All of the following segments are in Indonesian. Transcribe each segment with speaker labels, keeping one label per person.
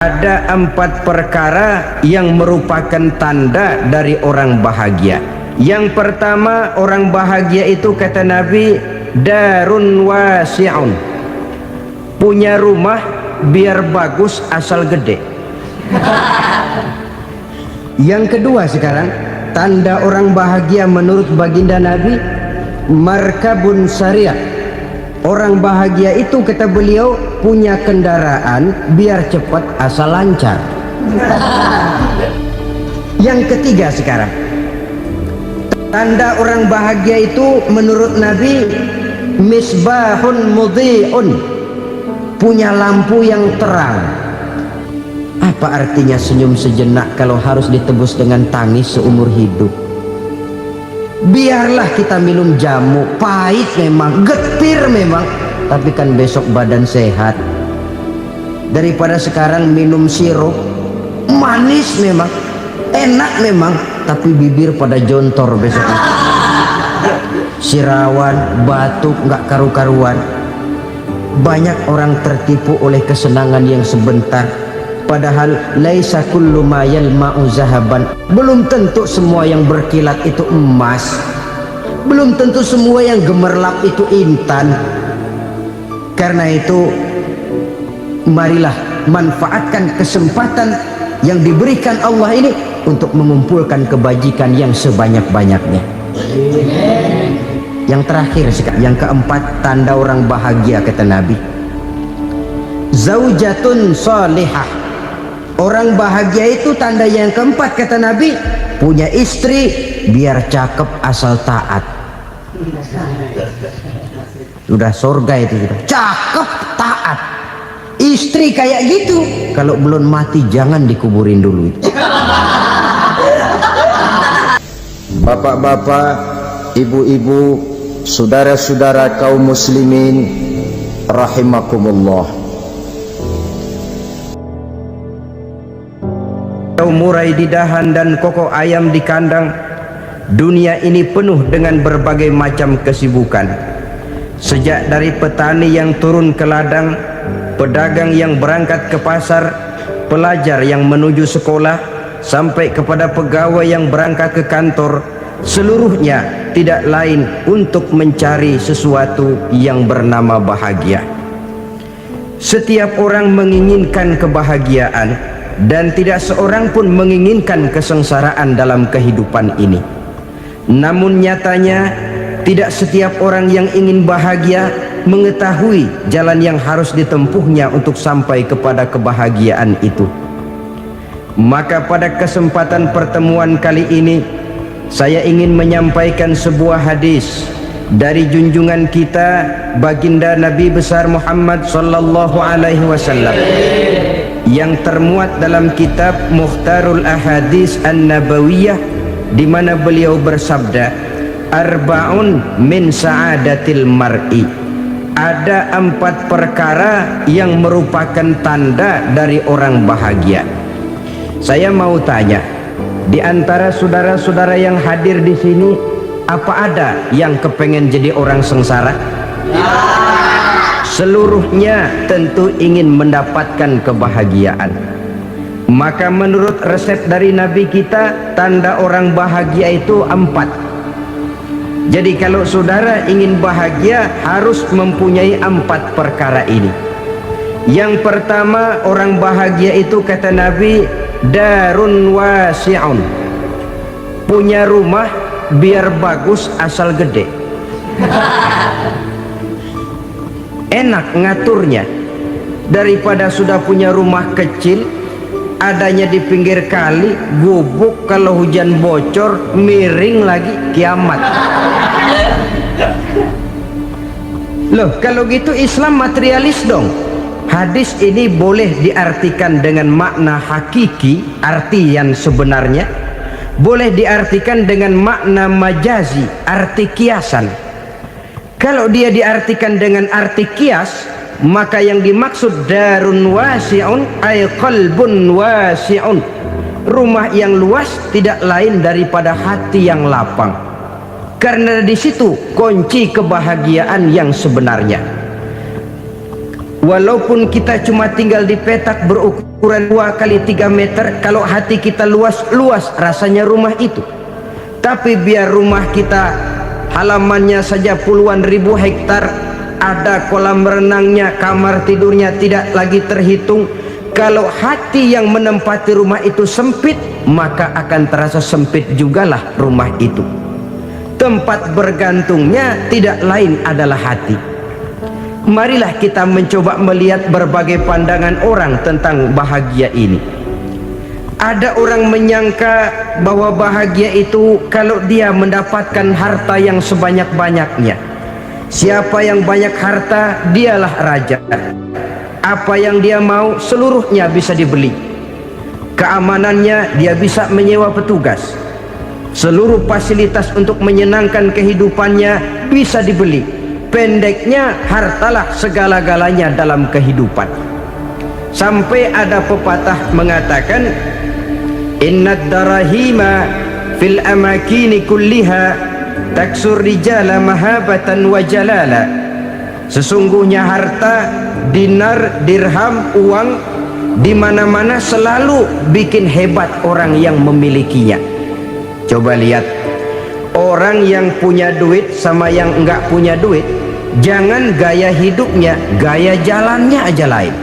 Speaker 1: Ada 4 perkara yang merupakan tanda dari orang bahagia. Yang pertama, orang bahagia itu kata Nabi, darun wasi'un, punya rumah biar bagus asal gede. Yang kedua sekarang, tanda orang bahagia menurut baginda Nabi, markabun syariah. Orang bahagia itu kata beliau punya kendaraan biar cepat asal lancar. Yang ketiga sekarang, tanda orang bahagia itu menurut Nabi, misbahun mudhi'un, punya lampu yang terang. Apa artinya senyum sejenak kalau harus ditebus dengan tangis seumur hidup? Biarlah kita minum jamu, pahit memang, getir memang, tapi kan besok badan sehat. Daripada sekarang minum sirup, manis memang, enak memang, tapi bibir pada jontor besok. Sirawan, batuk, nggak karu-karuan. Banyak orang tertipu oleh kesenangan yang sebentar. Padahal laisa kullu ma yalma'u zahaban. Belum tentu semua yang berkilat itu emas. Belum tentu semua yang gemerlap itu intan. Karena itu, marilah manfaatkan kesempatan yang diberikan Allah ini untuk mengumpulkan kebajikan yang sebanyak-banyaknya. Yang terakhir, yang keempat, tanda orang bahagia kata Nabi, zaujatun salihah. Orang bahagia itu tanda yang keempat kata Nabi, punya istri biar cakep asal taat. Sudah surga itu, sudah cakep taat. Istri kayak gitu kalau belum mati jangan dikuburin dulu itu. Bapak-bapak, ibu-ibu, saudara-saudara kaum muslimin rahimakumullah. Murai di dahan dan koko ayam di kandang. Dunia ini penuh dengan berbagai macam kesibukan. Sejak dari petani yang turun ke ladang, pedagang yang berangkat ke pasar, pelajar yang menuju sekolah, sampai kepada pegawai yang berangkat ke kantor, seluruhnya tidak lain untuk mencari sesuatu yang bernama bahagia. Setiap orang menginginkan kebahagiaan, dan tidak seorang pun menginginkan kesengsaraan dalam kehidupan ini. Namun nyatanya tidak setiap orang yang ingin bahagia mengetahui jalan yang harus ditempuhnya untuk sampai kepada kebahagiaan itu. Maka pada kesempatan pertemuan kali ini, saya ingin menyampaikan sebuah hadis dari junjungan kita baginda Nabi besar Muhammad sallallahu alaihi wasallam yang termuat dalam kitab Mukhtarul Ahadits An-Nabawiyah, di mana beliau bersabda, arba'un min sa'adatil mar'i. Ada 4 perkara yang merupakan tanda dari orang bahagia. Saya mau tanya, di antara saudara-saudara yang hadir di sini, apa ada yang kepengen jadi orang sengsara? Seluruhnya tentu ingin mendapatkan kebahagiaan. Maka menurut resep dari Nabi kita, tanda orang bahagia itu 4. Jadi kalau saudara ingin bahagia, harus mempunyai 4 perkara ini. Yang pertama, orang bahagia itu kata Nabi, darun wasi'un, punya rumah biar bagus asal gede. Enak ngaturnya, daripada sudah punya rumah kecil adanya di pinggir kali, gubuk, kalau hujan bocor, miring lagi, kiamat. Loh, kalau gitu Islam materialis dong. Hadis ini boleh diartikan dengan makna hakiki, arti yang sebenarnya, boleh diartikan dengan makna majazi, arti kiasan. Kalau dia diartikan dengan arti kias, maka yang dimaksud darun wasi'un ay qalbun wasi'un, rumah yang luas tidak lain daripada hati yang lapang. Karena di situ kunci kebahagiaan yang sebenarnya. Walaupun kita cuma tinggal di petak berukuran 2 kali 3 meter, kalau hati kita luas rasanya rumah itu. Tapi biar rumah kita halamannya saja puluhan ribu hektar, ada kolam renangnya, kamar tidurnya tidak lagi terhitung. Kalau hati yang menempati rumah itu sempit, maka akan terasa sempit jugalah rumah itu. Tempat bergantungnya tidak lain adalah hati. Marilah kita mencoba melihat berbagai pandangan orang tentang bahagia ini. Ada orang menyangka bahwa bahagia itu kalau dia mendapatkan harta yang sebanyak-banyaknya. Siapa yang banyak harta, dialah raja. Apa yang dia mau, seluruhnya bisa dibeli. Keamanannya, dia bisa menyewa petugas. Seluruh fasilitas untuk menyenangkan kehidupannya bisa dibeli. Pendeknya, hartalah segala-galanya dalam kehidupan. Sampai ada pepatah mengatakan, innad darahima fil amakini kulliha taksur rijala mahabatan wa jalala. Sesungguhnya harta, dinar, dirham, uang di mana-mana selalu bikin hebat orang yang memilikinya. Coba lihat, orang yang punya duit sama yang enggak punya duit, jangan gaya hidupnya, gaya jalannya aja lain.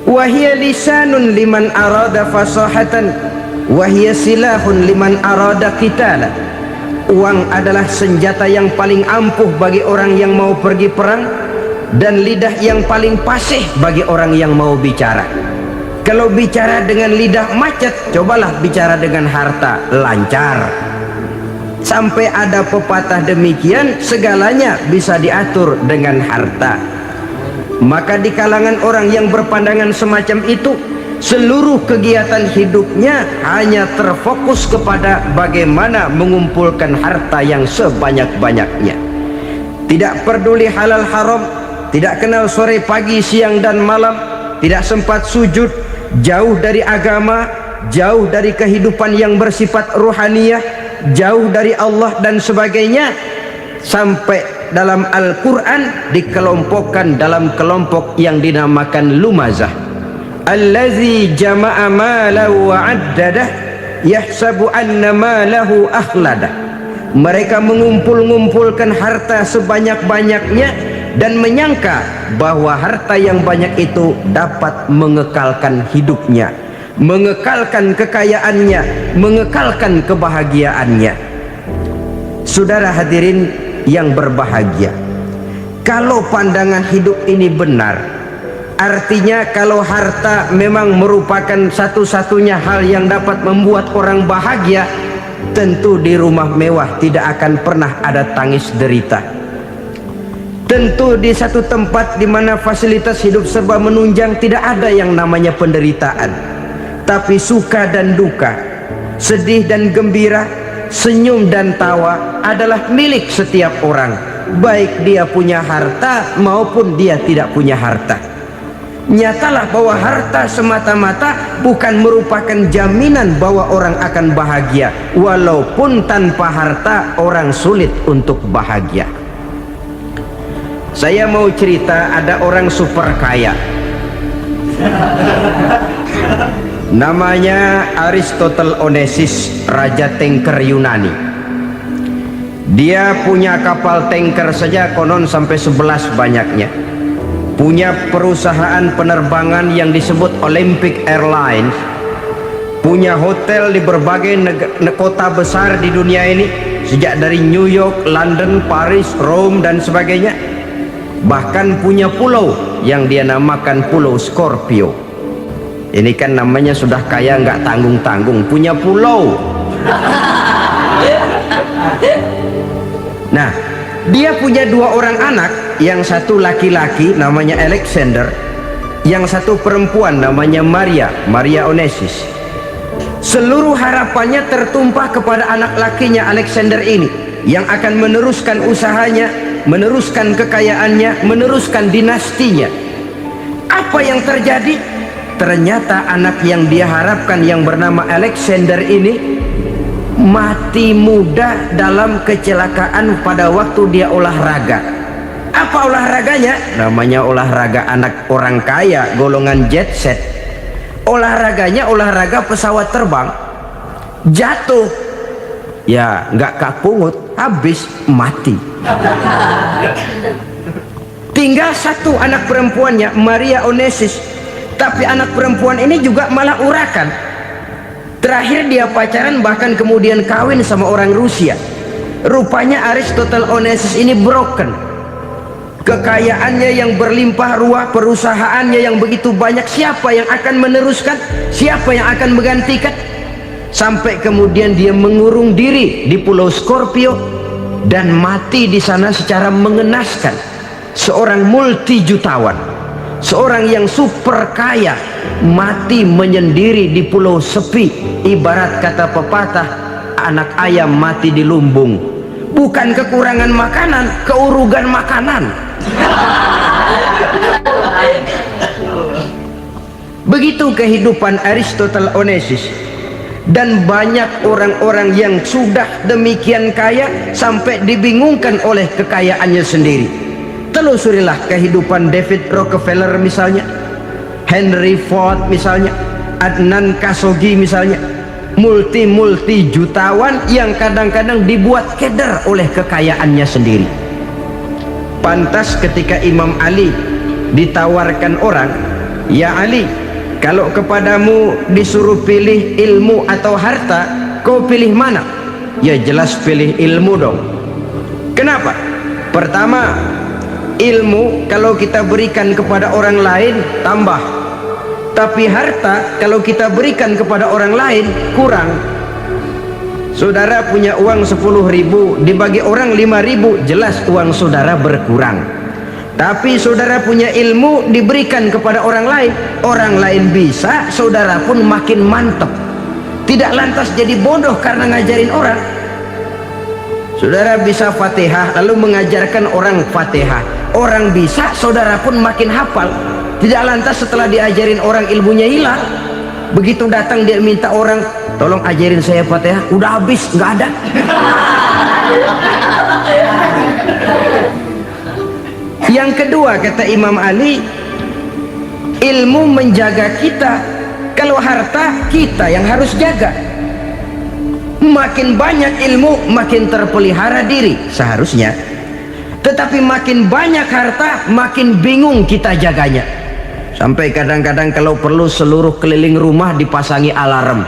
Speaker 1: Wahia lisanun liman arada fasahatan, wahia silahun liman arada qitala. Uang adalah senjata yang paling ampuh bagi orang yang mau pergi perang, dan lidah yang paling fasih bagi orang yang mau bicara. Kalau bicara dengan lidah macet, cobalah bicara dengan harta, lancar. Sampai ada pepatah demikian, segalanya bisa diatur dengan harta. Maka di kalangan orang yang berpandangan semacam itu, seluruh kegiatan hidupnya hanya terfokus kepada bagaimana mengumpulkan harta yang sebanyak-banyaknya. Tidak peduli halal haram, tidak kenal sore pagi siang dan malam, tidak sempat sujud, jauh dari agama, jauh dari kehidupan yang bersifat ruhaniyah, jauh dari Allah dan sebagainya. Sampai dalam Al-Quran dikelompokkan dalam kelompok yang dinamakan lumazah. Allazi jama'a malahu wa'addadah yahsabu anna malahu akhladah. Mereka mengumpulkan harta sebanyak-banyaknya dan menyangka bahwa harta yang banyak itu dapat mengekalkan hidupnya, mengekalkan kekayaannya, mengekalkan kebahagiaannya. Saudara hadirin yang berbahagia, kalau pandangan hidup ini benar, artinya kalau harta memang merupakan satu-satunya hal yang dapat membuat orang bahagia, tentu di rumah mewah tidak akan pernah ada tangis derita. Tentu di satu tempat di mana fasilitas hidup serba menunjang tidak ada yang namanya penderitaan. Tapi suka dan duka, sedih dan gembira, senyum dan tawa adalah milik setiap orang, baik dia punya harta maupun dia tidak punya harta. Nyatalah bahwa harta semata-mata bukan merupakan jaminan bahwa orang akan bahagia. Walaupun tanpa harta orang sulit untuk bahagia. Saya mau cerita, ada orang super kaya, namanya Aristotle Onesimus, raja tanker Yunani. Dia punya kapal tanker saja konon sampai 11 banyaknya. Punya perusahaan penerbangan yang disebut Olympic Airlines. Punya hotel di berbagai kota besar di dunia ini, sejak dari New York, London, Paris, Rome dan sebagainya. Bahkan punya pulau yang dia namakan Pulau Scorpio. Ini kan namanya sudah kaya nggak tanggung-tanggung, punya pulau. Nah, dia punya 2 orang anak, yang satu laki-laki namanya Alexander, yang satu perempuan namanya Maria Onesimus. Seluruh harapannya tertumpah kepada anak lakinya Alexander ini, yang akan meneruskan usahanya, meneruskan kekayaannya, meneruskan dinastinya. Apa yang terjadi? Ternyata anak yang dia harapkan yang bernama Alexander ini mati muda dalam kecelakaan pada waktu dia olahraga. Apa olahraganya? Namanya olahraga anak orang kaya, golongan jet set. Olahraganya olahraga pesawat terbang. Jatuh, ya nggak kapungut, habis mati. Tinggal satu anak perempuannya, Maria Onassis. Tapi anak perempuan ini juga malah urakan. Terakhir dia pacaran, bahkan kemudian kawin sama orang Rusia. Rupanya Aristotle Onassis ini broken. Kekayaannya yang berlimpah ruah, perusahaannya yang begitu banyak, siapa yang akan meneruskan? Siapa yang akan menggantikan? Sampai kemudian dia mengurung diri di Pulau Scorpio dan mati di sana secara mengenaskan. Seorang multi-jutawan, seorang yang super kaya, mati menyendiri di pulau sepi. Ibarat kata pepatah, anak ayam mati di lumbung. Bukan kekurangan makanan, keurugan makanan. Begitu kehidupan Aristotle Onassis. Dan banyak orang-orang yang sudah demikian kaya sampai dibingungkan oleh kekayaannya sendiri. Telusurilah kehidupan David Rockefeller misalnya, Henry Ford misalnya, Adnan Khashoggi misalnya. Multi jutawan yang kadang-kadang dibuat keder oleh kekayaannya sendiri. Pantas ketika Imam Ali ditawarkan orang, "Ya Ali, kalau kepadamu disuruh pilih ilmu atau harta, kau pilih mana?" Ya jelas pilih ilmu dong. Kenapa? Pertama, ilmu kalau kita berikan kepada orang lain tambah. Tapi harta kalau kita berikan kepada orang lain kurang. Saudara punya uang 10.000, dibagi orang 5.000, jelas uang saudara berkurang. Tapi saudara punya ilmu, diberikan kepada orang lain bisa, saudara pun makin mantep. Tidak lantas jadi bodoh karena ngajarin orang. Saudara bisa Fatihah lalu mengajarkan orang Fatihah, orang bisa, saudara pun makin hafal. Tidak lantas setelah diajarin orang ilmunya hilang. Begitu datang dia minta orang, "Tolong ajarin saya Fatihah," udah habis, nggak ada. Yang kedua kata Imam Ali, ilmu menjaga kita. Kalau harta, kita yang harus jaga. Makin banyak ilmu, makin terpelihara diri seharusnya. Tetapi makin banyak harta, makin bingung kita jaganya. Sampai kadang-kadang kalau perlu seluruh keliling rumah dipasangi alarm.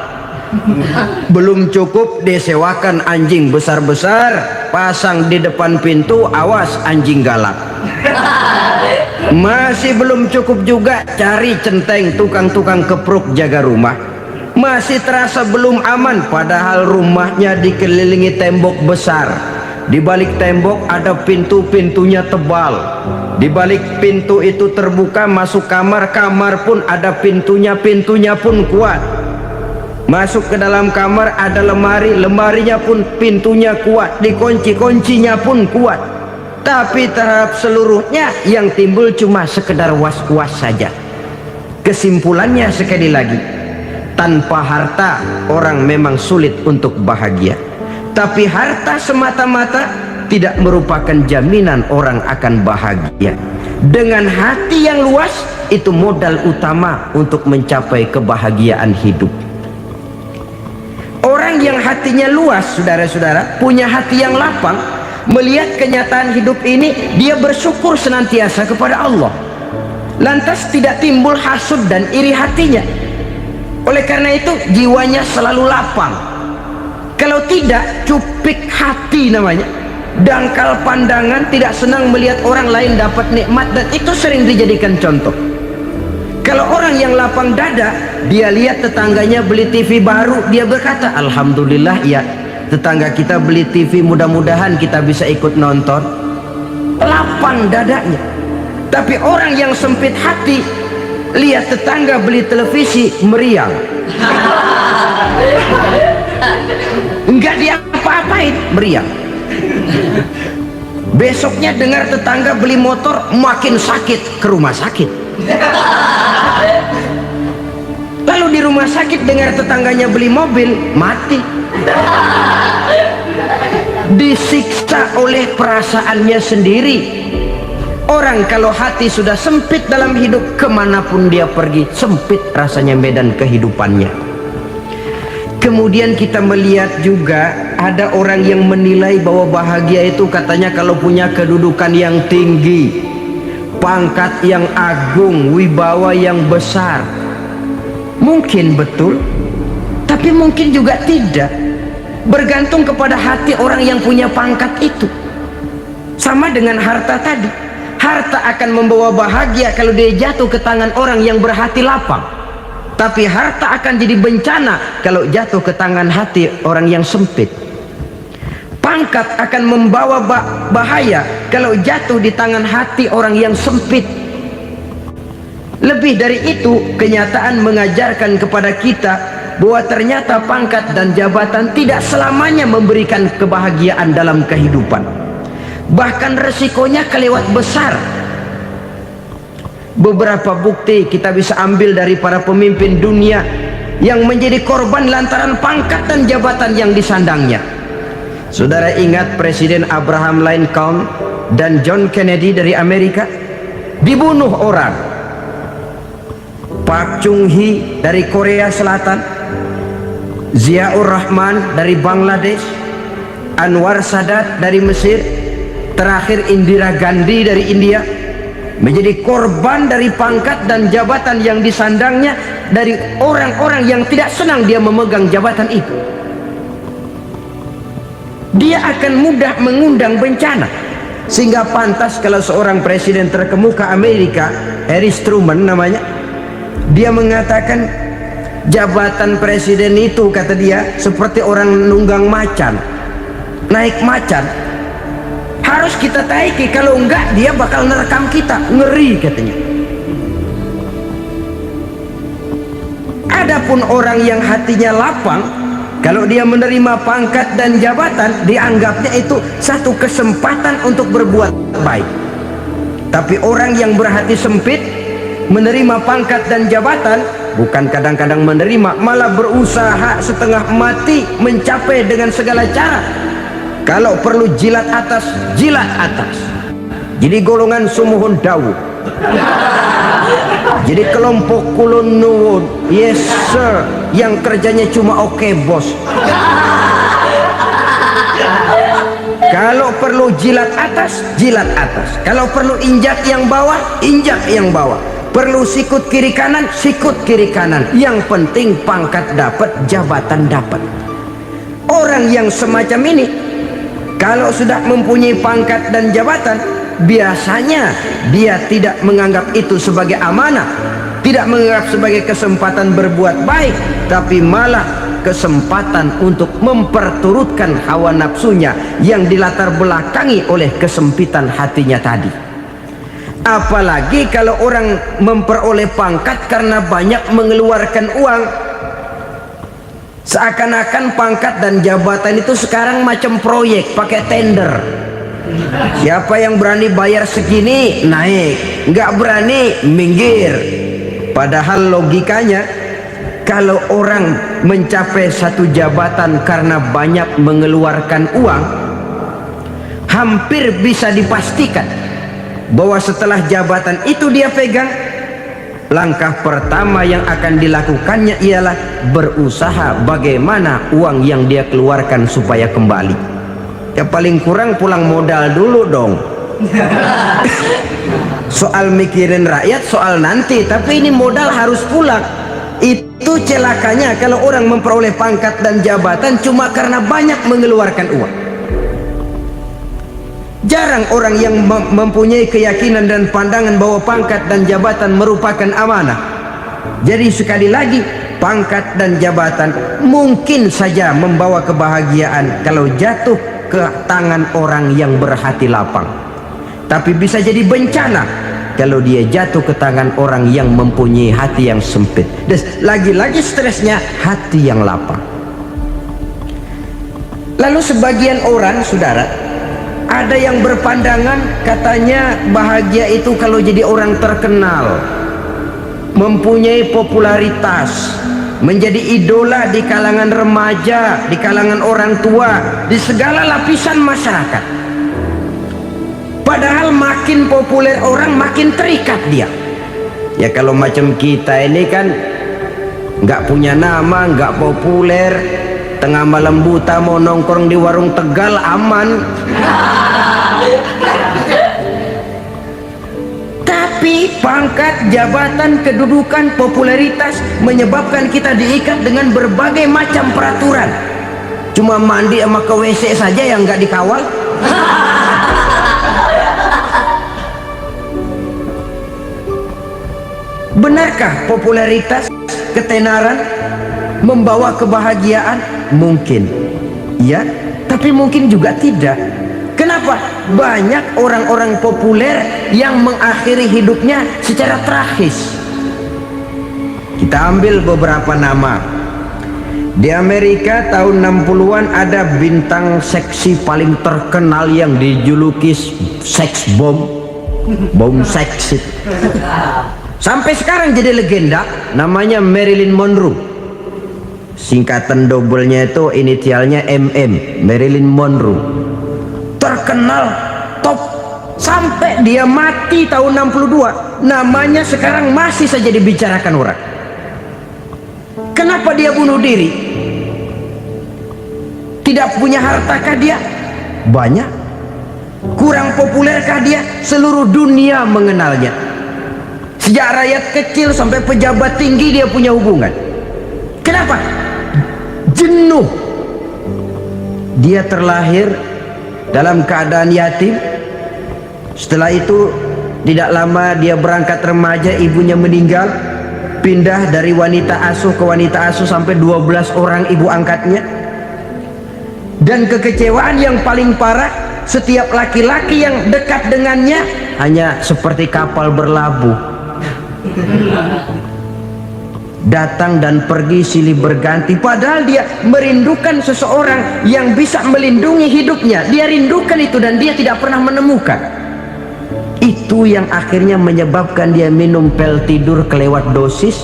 Speaker 1: Belum cukup disewakan anjing besar-besar, pasang di depan pintu, awas anjing galak. Masih belum cukup juga, cari centeng tukang-tukang kepruk jaga rumah. Masih terasa belum aman, padahal rumahnya dikelilingi tembok besar. Di balik tembok ada pintu-pintunya tebal. Di balik pintu itu terbuka masuk kamar, kamar pun ada pintunya, pintunya pun kuat. Masuk ke dalam kamar ada lemari, lemarinya pun pintunya kuat, dikunci, kuncinya pun kuat. Tapi terhadap seluruhnya yang timbul cuma sekedar was-was saja. Kesimpulannya sekali lagi, tanpa harta orang memang sulit untuk bahagia. Tapi harta semata-mata tidak merupakan jaminan orang akan bahagia. Dengan hati yang luas, itu modal utama untuk mencapai kebahagiaan hidup. Orang yang hatinya luas, saudara-saudara, punya hati yang lapang, melihat kenyataan hidup ini, dia bersyukur senantiasa kepada Allah. Lantas tidak timbul hasud dan iri hatinya. Oleh karena itu jiwanya selalu lapang. Kalau tidak, cupik hati namanya, dangkal pandangan, tidak senang melihat orang lain dapat nikmat, dan itu sering dijadikan contoh. Kalau orang yang lapang dada, dia lihat tetangganya beli TV baru, dia berkata, "Alhamdulillah ya, tetangga kita beli TV, mudah-mudahan kita bisa ikut nonton." Lapang dadanya. Tapi orang yang sempit hati, lihat tetangga beli televisi, meriang. Enggak dia apa-apain, meriang. Besoknya dengar tetangga beli motor, makin sakit, ke rumah sakit. Lalu Kalau di rumah sakit dengar tetangganya beli mobil, mati. Disiksa oleh perasaannya sendiri. Orang kalau hati sudah sempit dalam hidup, kemanapun dia pergi, sempit rasanya medan kehidupannya. Kemudian kita melihat juga ada orang yang menilai bahwa bahagia itu katanya kalau punya kedudukan yang tinggi, pangkat yang agung, wibawa yang besar. Mungkin betul, tapi mungkin juga tidak. Bergantung kepada hati orang yang punya pangkat itu. Sama dengan harta tadi. Harta akan membawa bahagia kalau dia jatuh ke tangan orang yang berhati lapang. Tapi harta akan jadi bencana kalau jatuh ke tangan hati orang yang sempit. Pangkat akan membawa bahaya kalau jatuh di tangan hati orang yang sempit. Lebih dari itu, kenyataan mengajarkan kepada kita bahwa ternyata pangkat dan jabatan tidak selamanya memberikan kebahagiaan dalam kehidupan. Bahkan resikonya kelewat besar. Beberapa bukti kita bisa ambil dari para pemimpin dunia yang menjadi korban lantaran pangkat dan jabatan yang disandangnya. Saudara ingat Presiden Abraham Lincoln dan John Kennedy dari Amerika? Dibunuh orang. Park Chung-hee dari Korea Selatan, Ziaur Rahman dari Bangladesh, Anwar Sadat dari Mesir, terakhir Indira Gandhi dari India, menjadi korban dari pangkat dan jabatan yang disandangnya dari orang-orang yang tidak senang dia memegang jabatan itu. Dia akan mudah mengundang bencana. Sehingga pantas kalau seorang presiden terkemuka Amerika, Harry Truman namanya, dia mengatakan jabatan presiden itu, kata dia, seperti orang nunggang macan, naik macan. Harus kita taiki, kalau enggak dia bakal nerekam kita, ngeri katanya. Adapun orang yang hatinya lapang, kalau dia menerima pangkat dan jabatan, dianggapnya itu satu kesempatan untuk berbuat baik. Tapi orang yang berhati sempit, menerima pangkat dan jabatan, bukan kadang-kadang menerima, malah berusaha setengah mati mencapai dengan segala cara. Kalau perlu jilat atas, jilat atas. Jadi golongan sumuhun dawu. Jadi kelompok kulon nuwun, yes sir, yang kerjanya cuma oke bos. Kalau perlu jilat atas, jilat atas. Kalau perlu injak yang bawah, injak yang bawah. Perlu sikut kiri kanan, sikut kiri kanan. Yang penting pangkat dapat, jabatan dapat. Orang yang semacam ini, kalau sudah mempunyai pangkat dan jabatan, biasanya dia tidak menganggap itu sebagai amanah, tidak menganggap sebagai kesempatan berbuat baik, tapi malah kesempatan untuk memperturutkan hawa nafsunya yang dilatar belakangi oleh kesempitan hatinya tadi. Apalagi kalau orang memperoleh pangkat karena banyak mengeluarkan uang. Seakan-akan pangkat dan jabatan itu sekarang macam proyek, pakai tender. Siapa yang berani bayar segini naik, nggak berani minggir. Padahal logikanya, kalau orang mencapai satu jabatan karena banyak mengeluarkan uang, hampir bisa dipastikan bahwa setelah jabatan itu dia pegang, langkah pertama yang akan dilakukannya ialah berusaha bagaimana uang yang dia keluarkan supaya kembali. Ya paling kurang pulang modal dulu dong. Soal mikirin rakyat soal nanti, tapi ini modal harus pulang. Itu celakanya kalau orang memperoleh pangkat dan jabatan cuma karena banyak mengeluarkan uang. Jarang orang yang mempunyai keyakinan dan pandangan bahwa pangkat dan jabatan merupakan amanah. Jadi sekali lagi, pangkat dan jabatan mungkin saja membawa kebahagiaan kalau jatuh ke tangan orang yang berhati lapang. Tapi bisa jadi bencana kalau dia jatuh ke tangan orang yang mempunyai hati yang sempit. Dan lagi-lagi stresnya hati yang lapang. Lalu sebagian orang, saudara, ada yang berpandangan katanya bahagia itu kalau jadi orang terkenal, mempunyai popularitas, menjadi idola di kalangan remaja, di kalangan orang tua, di segala lapisan masyarakat. Padahal makin populer orang, makin terikat dia. Ya kalau macam kita ini kan nggak punya nama, nggak populer, tengah malam buta mau nongkrong di warung Tegal aman. Tapi pangkat, jabatan, kedudukan, popularitas menyebabkan kita diikat dengan berbagai macam peraturan. Cuma mandi sama ke WC saja yang nggak dikawal. Benarkah popularitas, ketenaran membawa kebahagiaan? Mungkin ya, tapi mungkin juga tidak. Kenapa? Banyak orang-orang populer yang mengakhiri hidupnya secara tragis. Kita ambil beberapa nama. Di Amerika tahun 60-an ada bintang seksi paling terkenal yang dijuluki seks bom, bom seksi. Sampai sekarang jadi legenda, namanya Marilyn Monroe. Singkatan doublenya itu inisialnya MM, Marilyn Monroe. Terkenal, top, sampai dia mati tahun 62, namanya sekarang masih saja dibicarakan orang. Kenapa dia bunuh diri? Tidak punya hartakah dia? Banyak. Kurang populerkah dia? Seluruh dunia mengenalnya. Sejak rakyat kecil sampai pejabat tinggi dia punya hubungan. Kenapa? Jenuh. Dia terlahir dalam keadaan yatim. Setelah itu tidak lama dia berangkat remaja, ibunya meninggal, pindah dari wanita asuh ke wanita asuh sampai 12 orang ibu angkatnya. Dan kekecewaan yang paling parah, setiap laki-laki yang dekat dengannya hanya seperti kapal berlabuh, datang dan pergi silih berganti. Padahal dia merindukan seseorang yang bisa melindungi hidupnya. Dia rindukan itu dan dia tidak pernah menemukan. Itu yang akhirnya menyebabkan dia minum pil tidur kelewat dosis,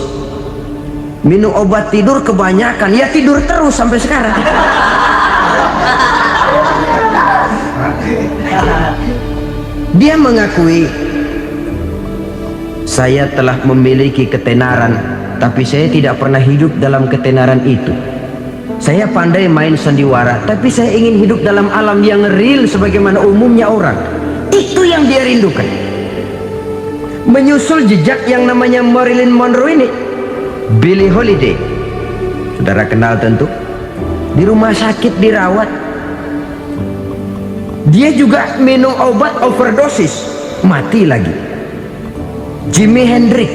Speaker 1: minum obat tidur kebanyakan, ya tidur terus sampai sekarang. Dia mengakui, saya telah memiliki ketenaran, tapi saya tidak pernah hidup dalam ketenaran itu. Saya pandai main sandiwara, tapi saya ingin hidup dalam alam yang real sebagaimana umumnya orang. Itu yang dia rindukan. Menyusul jejak yang namanya Marilyn Monroe ini, Billie Holiday, saudara kenal tentu, di rumah sakit dirawat. Dia juga minum obat overdosis, mati lagi. Jimi Hendrix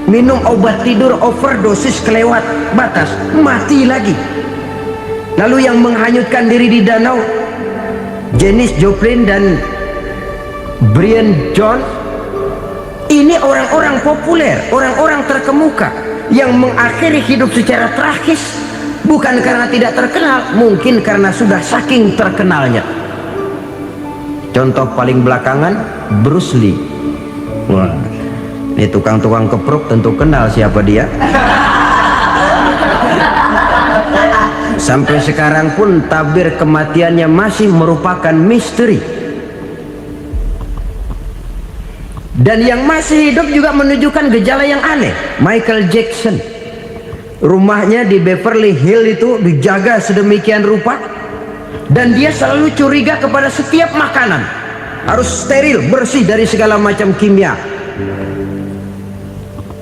Speaker 1: minum obat tidur overdosis kelewat batas, mati lagi. Lalu yang menghanyutkan diri di danau, Janis Joplin dan Brian Jones. Ini orang-orang populer, orang-orang terkemuka yang mengakhiri hidup secara tragis, bukan karena tidak terkenal, mungkin karena sudah saking terkenalnya. Contoh paling belakangan, Bruce Lee. Wah, ini tukang-tukang keprok tentu kenal siapa dia. Sampai sekarang pun tabir kematiannya masih merupakan misteri. Dan yang masih hidup juga menunjukkan gejala yang aneh. Michael Jackson, rumahnya di Beverly Hills itu dijaga sedemikian rupa, dan dia selalu curiga kepada setiap makanan harus steril, bersih dari segala macam kimia.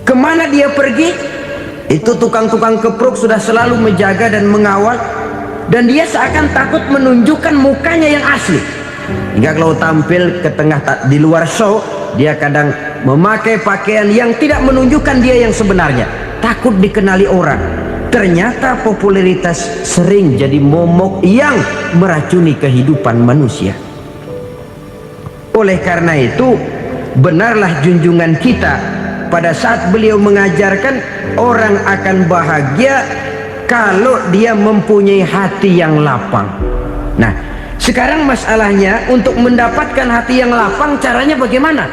Speaker 1: Kemana dia pergi, itu tukang-tukang keprok sudah selalu menjaga dan mengawal, dan dia seakan takut menunjukkan mukanya yang asli. Hingga kalau tampil ke tengah di luar show, dia kadang memakai pakaian yang tidak menunjukkan dia yang sebenarnya, takut dikenali orang. Ternyata popularitas sering jadi momok yang meracuni kehidupan manusia. Oleh karena itu, benarlah junjungan kita pada saat beliau mengajarkan orang akan bahagia kalau dia mempunyai hati yang lapang. Nah, sekarang masalahnya untuk mendapatkan hati yang lapang, caranya bagaimana?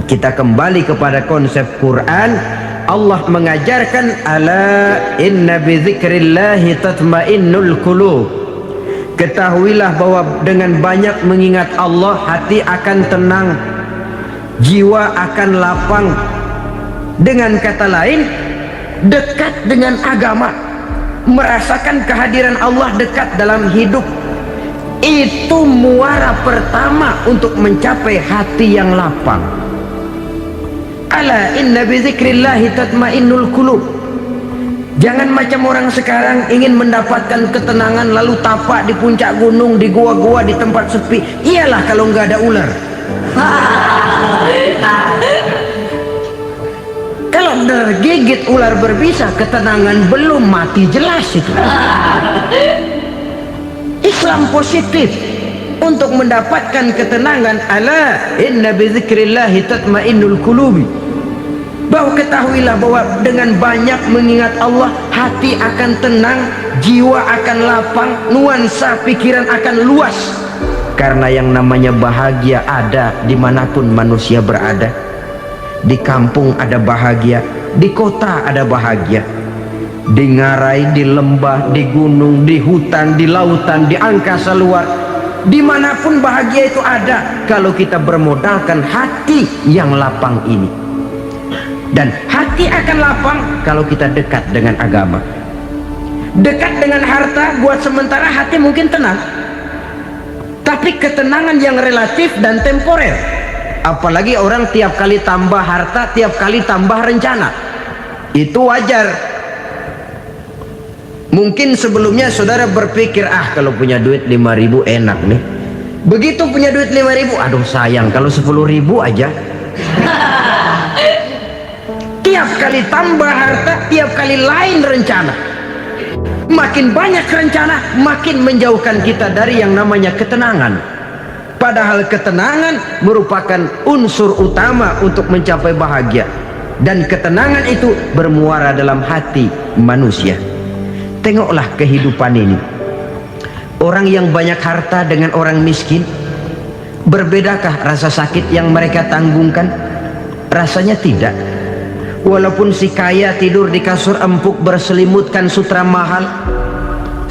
Speaker 1: Kita kembali kepada konsep Quran. Allah mengajarkan, ala inna bizikrillahi tatmainnul qulub. Ketahuilah bahwa dengan banyak mengingat Allah, hati akan tenang, jiwa akan lapang. Dengan kata lain, dekat dengan agama, merasakan kehadiran Allah dekat dalam hidup, itu muara pertama untuk mencapai hati yang lapang. Ala inna bizikrillahi tatmainnul qulub. Jangan macam orang sekarang ingin mendapatkan ketenangan lalu tapak di puncak gunung, di gua-gua, di tempat sepi. Iyalah kalau nggak ada ular. Kalau tergigit ular berbisa, ketenangan belum, mati jelas itu. Islam positif untuk mendapatkan ketenangan. Ala inna bizikrillahi tatmainnul qulubi. Bahwa ketahuilah bahwa dengan banyak mengingat Allah, hati akan tenang, jiwa akan lapang, nuansa pikiran akan luas. Karena yang namanya bahagia ada dimanapun manusia berada. Di kampung ada bahagia, di kota ada bahagia, di ngarai, di lembah, di gunung, di hutan, di lautan, di angkasa luar, dimanapun bahagia itu ada kalau kita bermodalkan hati yang lapang ini. Dan hati akan lapang kalau kita dekat dengan agama. Dekat dengan harta buat sementara hati mungkin tenang, tapi ketenangan yang relatif dan temporer. Apalagi orang tiap kali tambah harta, tiap kali tambah rencana, itu wajar. Mungkin sebelumnya saudara berpikir, kalau punya duit 5.000 enak nih. Begitu punya duit 5.000, aduh sayang kalau 10.000 aja. Tiap kali tambah harta, tiap kali lain rencana. Makin banyak rencana, makin menjauhkan kita dari yang namanya ketenangan. Padahal ketenangan merupakan unsur utama untuk mencapai bahagia. Dan ketenangan itu bermuara dalam hati manusia. Tengoklah kehidupan ini. Orang yang banyak harta dengan orang miskin, berbedakah rasa sakit yang mereka tanggungkan? Rasanya tidak. Walaupun si kaya tidur di kasur empuk berselimutkan sutra mahal,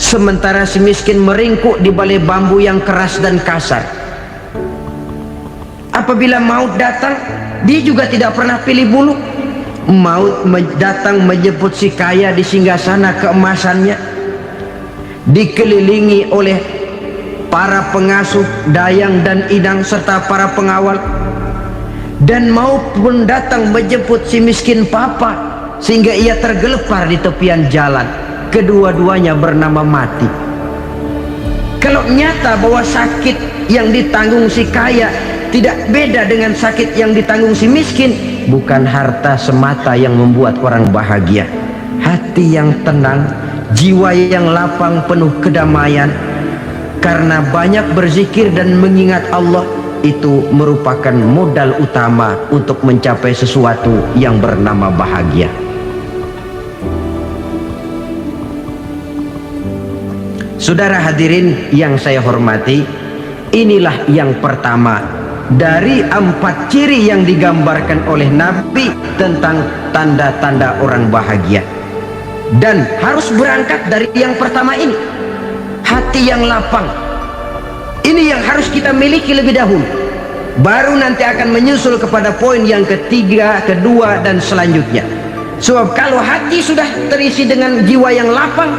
Speaker 1: sementara si miskin meringkuk di balai bambu yang keras dan kasar. Apabila maut datang, dia juga tidak pernah pilih bulu. Maut datang menjemput si kaya di singgasana keemasannya, dikelilingi oleh para pengasuh, dayang dan idang serta para pengawal. Dan maupun datang menjemput si miskin papa sehingga ia tergelepar di tepian jalan. Kedua-duanya bernama mati. Kalau nyata bahwa sakit yang ditanggung si kaya tidak beda dengan sakit yang ditanggung si miskin, bukan harta semata yang membuat orang bahagia. Hati yang tenang, jiwa yang lapang penuh kedamaian karena banyak berzikir dan mengingat Allah, itu merupakan modal utama untuk mencapai sesuatu yang bernama bahagia. Saudara hadirin yang saya hormati, inilah yang pertama dari 4 ciri yang digambarkan oleh Nabi tentang tanda-tanda orang bahagia. Dan harus berangkat dari yang pertama ini, hati yang lapang. Ini yang harus kita miliki lebih dahulu, baru nanti akan menyusul kepada poin yang ketiga, kedua dan selanjutnya. Sebab kalau hati sudah terisi dengan jiwa yang lapang,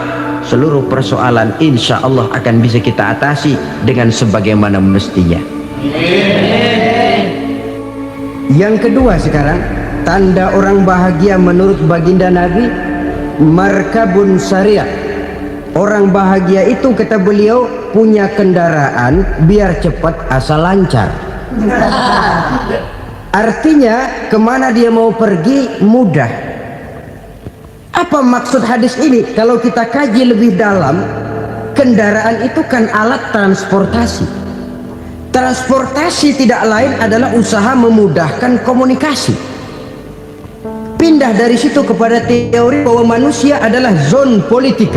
Speaker 1: seluruh persoalan insya Allah akan bisa kita atasi dengan sebagaimana mestinya. Yang kedua sekarang, tanda orang bahagia menurut baginda Nabi, markabun syariah. Orang bahagia itu, kata beliau, punya kendaraan biar cepat asal lancar. Artinya kemana dia mau pergi mudah. Apa maksud hadis ini? Kalau kita kaji lebih dalam, kendaraan itu kan alat transportasi. Transportasi tidak lain adalah usaha memudahkan komunikasi. Pindah dari situ kepada teori bahwa manusia adalah zon politik,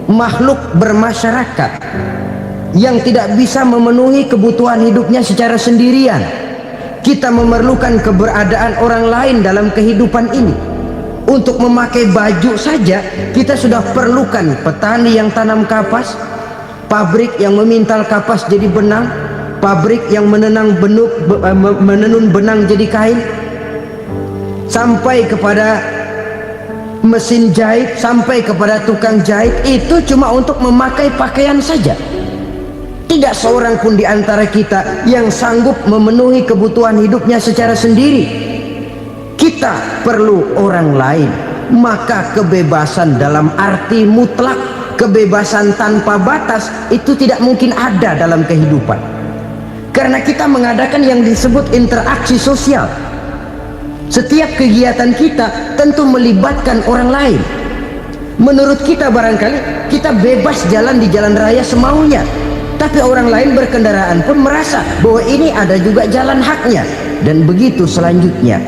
Speaker 1: makhluk bermasyarakat yang tidak bisa memenuhi kebutuhan hidupnya secara sendirian. Kita memerlukan keberadaan orang lain dalam kehidupan ini. Untuk memakai baju saja kita sudah perlukan petani yang tanam kapas, pabrik yang memintal kapas jadi benang, pabrik yang menenun benang jadi kain, sampai kepada mesin jahit, sampai kepada tukang jahit. Itu cuma untuk memakai pakaian saja. Tidak seorang pun di antara kita yang sanggup memenuhi kebutuhan hidupnya secara sendiri. Kita perlu orang lain. Maka kebebasan dalam arti mutlak, kebebasan tanpa batas, itu tidak mungkin ada dalam kehidupan. Karena kita mengadakan yang disebut interaksi sosial. Setiap kegiatan kita tentu melibatkan orang lain. Menurut kita barangkali kita bebas jalan di jalan raya semaunya, tapi orang lain berkendaraan pun merasa bahwa ini ada juga jalan haknya, dan begitu selanjutnya.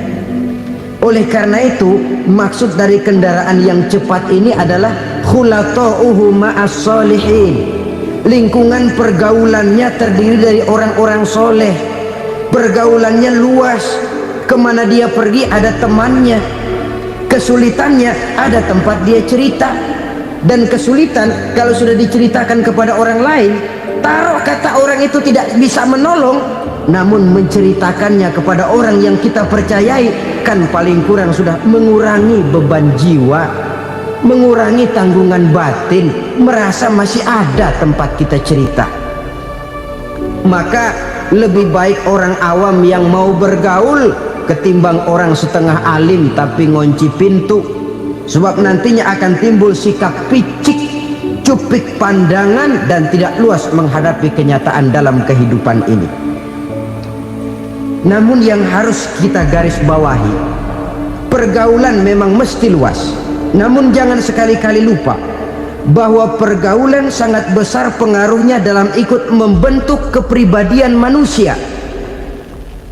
Speaker 1: Oleh karena itu, maksud dari kendaraan yang cepat ini adalah khulata'uhu ma'as solihin. Lingkungan pergaulannya terdiri dari orang-orang soleh. Pergaulannya luas. Kemana dia pergi ada temannya. Kesulitannya ada tempat dia cerita. Dan kesulitan kalau sudah diceritakan kepada orang lain, taruh kata orang itu tidak bisa menolong, namun menceritakannya kepada orang yang kita percayai, kan paling kurang sudah mengurangi beban jiwa, mengurangi tanggungan batin, merasa masih ada tempat kita cerita. Maka lebih baik orang awam yang mau bergaul ketimbang orang setengah alim tapi ngunci pintu. Sebab nantinya akan timbul sikap picik, cupik pandangan, dan tidak luas menghadapi kenyataan dalam kehidupan ini. Namun yang harus kita garis bawahi, pergaulan memang mesti luas. Namun jangan sekali-kali lupa bahwa pergaulan sangat besar pengaruhnya dalam ikut membentuk kepribadian manusia.